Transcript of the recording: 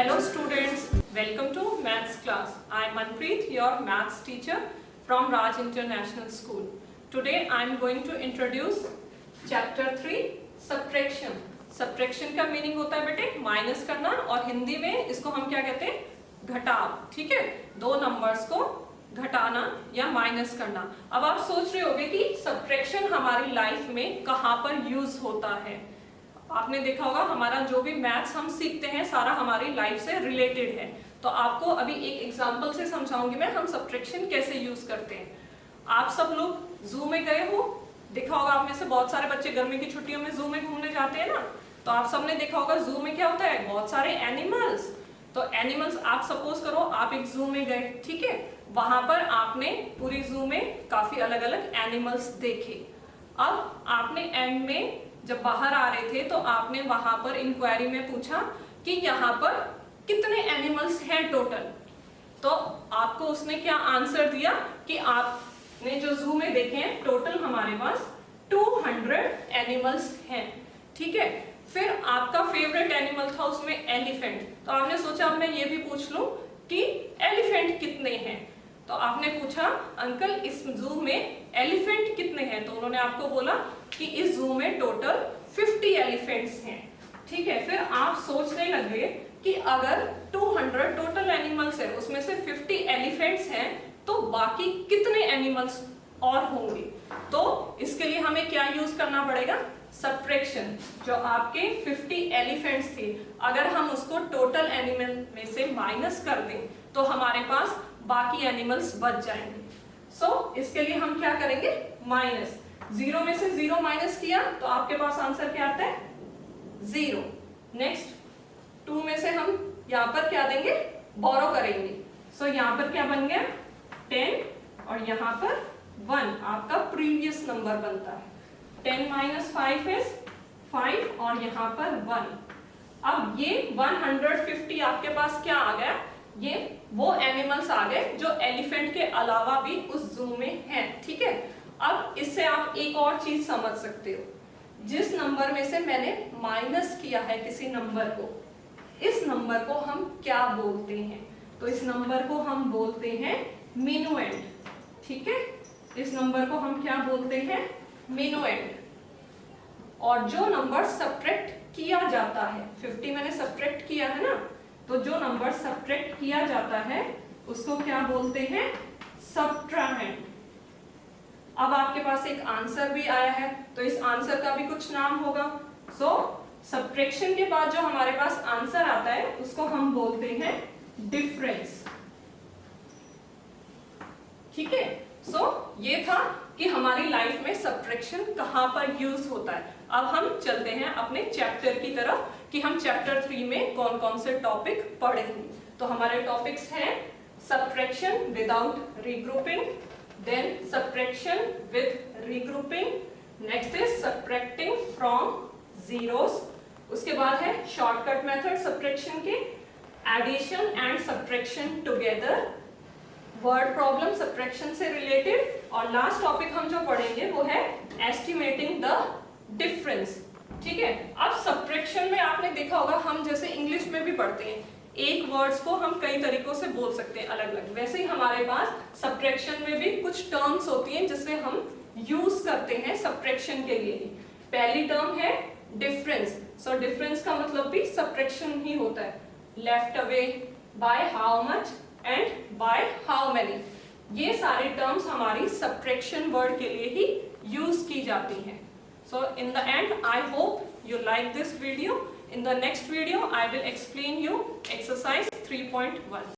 Hello students, welcome to maths class. I am Manpreet, your maths teacher from Raj International School. Today I am going to introduce chapter 3 subtraction. Subtraction का meaning होता है बेटे minus करना और हिंदी में इसको हम क्या कहते हैं घटाव. ठीक है, दो नंबर्स को घटाना या माइनस करना. अब आप सोच रहे होंगे कि सब्ट्रैक्शन हमारी लाइफ में कहाँ पर यूज होता है. आपने देखा होगा हमारा जो भी मैथ्स हम सीखते हैं सारा हमारी लाइफ से रिलेटेड है. तो आपको अभी एक एग्जांपल से समझाऊंगी मैं हम सब्ट्रैक्शन कैसे यूज करते हैं. आप सब लोग जू में गए हो, देखा होगा आप में से बहुत सारे बच्चे गर्मी की छुट्टियों में जू में घूमने जाते हैं ना. तो आप सबने देखा होगा जू में क्या होता है, बहुत सारे एनिमल्स. तो एनिमल्स आप सपोज करो आप एक जू में गए, ठीक है, वहां पर आपने पूरी जू में काफी अलग अलग एनिमल्स देखे. अब आपने एंड में जब बाहर आ रहे थे तो आपने वहां पर इंक्वायरी में पूछा कि यहाँ पर कितने एनिमल्स हैं टोटल. तो आपको उसने क्या आंसर दिया कि आपने जो जू में देखे हैं टोटल हमारे पास 200 एनिमल्स हैं. ठीक है, फिर आपका फेवरेट एनिमल था उसमें एलिफेंट. तो आपने सोचा अब मैं ये भी पूछ लूं कि एलिफेंट कितने हैं. तो आपने पूछा अंकल इस जू में एलिफेंट कितने हैं. तो उन्होंने आपको बोला कि इस जू में टोटल 50 एलिफेंट्स हैं. ठीक है, फिर आप सोचने लगे कि अगर 200 टोटल एनिमल्स है उसमें से 50 एलिफेंट्स हैं तो बाकी कितने एनिमल्स और होंगे. तो इसके लिए हमें क्या यूज करना पड़ेगा, सब्ट्रैक्शन. जो आपके 50 एलिफेंट्स थे अगर हम उसको टोटल एनिमल में से माइनस कर दें तो हमारे पास बाकी एनिमल्स बच जाएंगे. सो इसके लिए हम क्या करेंगे, माइनस. 0 में से 0 माइनस किया तो आपके पास आंसर क्या आता है, 0. नेक्स्ट 2 में से हम यहाँ पर क्या देंगे, बोरो करेंगे. सो यहाँ पर क्या बन गया 10 और यहाँ पर 1 आपका प्रीवियस नंबर बनता है. 10 माइनस 5 इज 5 और यहाँ पर 1. अब ये 150 आपके पास क्या आ गया, ये वो एनिमल्स आ गए जो एलिफेंट के अलावा भी उस जू में हैं. ठीक है, अब इससे आप एक और चीज समझ सकते हो. जिस नंबर में से मैंने माइनस किया है किसी नंबर को, इस नंबर को हम क्या बोलते हैं, तो इस नंबर को हम बोलते हैं मिनुएंड. ठीक है, इस नंबर को हम क्या बोलते हैं, मिनुएंड. और जो नंबर सब्ट्रैक्ट किया जाता है, 50 मैंने सब्ट्रैक्ट किया है ना, तो जो नंबर सब्ट्रैक्ट किया जाता है उसको क्या बोलते हैं, सब्ट्राहेंड. अब आपके पास एक आंसर भी आया है तो इस आंसर का भी कुछ नाम होगा. सो सब्ट्रैक्शन के बाद जो हमारे पास आंसर आता है उसको हम बोलते हैं डिफरेंस. ठीक है, सो ये था कि हमारी लाइफ में सब्ट्रैक्शन कहां पर यूज होता है. अब हम चलते हैं अपने चैप्टर की तरफ कि हम चैप्टर 3 में कौन कौन से टॉपिक पढ़ेंगे. तो हमारे टॉपिक्स हैं subtraction without regrouping, then subtraction with regrouping, next is subtracting from zeros, उसके बाद है शॉर्टकट मेथड सब्ट्रैक्शन के, addition and subtraction together, word problem subtraction से रिलेटेड, और लास्ट टॉपिक हम जो पढ़ेंगे वो है एस्टिमेटिंग द डिफरेंस. ठीक है, अब सब्ट्रैक्शन में आपने देखा होगा हम जैसे इंग्लिश में भी पढ़ते हैं एक वर्ड्स को हम कई तरीकों से बोल सकते हैं अलग अलग, वैसे ही हमारे पास सब्ट्रैक्शन में भी कुछ टर्म्स होती हैं जिससे हम यूज करते हैं सब्ट्रैक्शन के लिए ही. पहली टर्म है डिफरेंस. सो डिफरेंस का मतलब भी सब्ट्रैक्शन ही होता है. Left away, by how much and by how many, ये सारे टर्म्स हमारी सब्ट्रैक्शन वर्ड के लिए ही यूज की जाती हैं. So in the end, I hope you like this video. In the next video, I will explain you exercise 3.1.